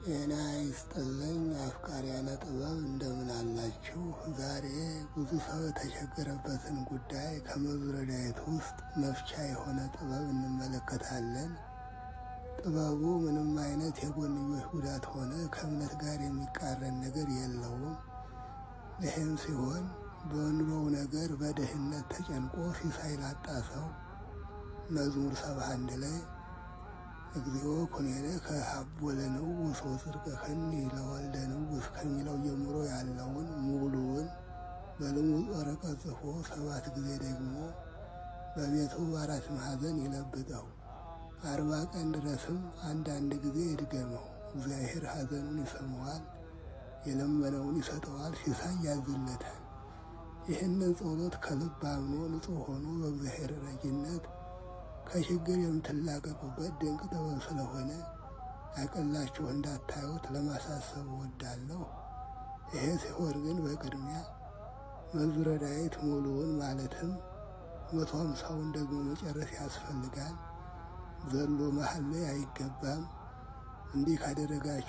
ጤና ይስጥልኝ አፍቃሪያነ ጥበብ እንደምን አላችሁ? ዛሬ ብዙ ሰው የተቸገረበትን ጉዳይ ከመዝሙረ ዳዊት ውስጥ መፍቻ የሆነ ጥበብ እንመለከታለን። ጥበቡ ምንም አይነት የጎንዮሽ ጉዳት ሆነ ከእምነት ጋር የሚቃረን ነገር የለውም። ይህም ሲሆን በኑሮው ነገር በድህነት ተጨንቆ ሲሳይ ላጣ ሰው መዝሙር 71 ላይ እግዚኦ ኩነኔከ ሀቦ ለንዑስ ወጽድቅከኒ ለወልደ ንዑስ ከሚለው ጀምሮ ያለውን ሙሉውን በልሙጥ ወረቀት ጽፎ 7 ጊዜ ደግሞ በቤቱ በአራት ማዕዘን ይለብጠው። 40 ቀን ድረስም አንዳንድ ጊዜ ይድገመው። እግዚአብሔር ሐዘኑን ይሰማዋል፣ የለመነውን ይሰጠዋል፣ ሲሳይ ያዝለታል። ይህንን ጸሎት ከልብ አምኖ ንጹሕ ሆኖ በእግዚአብሔር ረጅነት ከችግር የምትላቀቁበት ድንቅ ጥበብ ስለሆነ አቅላችሁ እንዳታዩት ለማሳሰብ እወዳለሁ። ይሄ ሲሆን ግን በቅድሚያ መዝሙረ ዳዊት ሙሉውን ማለትም 150ውን ደግሞ መጨረስ ያስፈልጋል። ዘሎ መሀል ላይ አይገባም። እንዲህ ካደረጋችሁ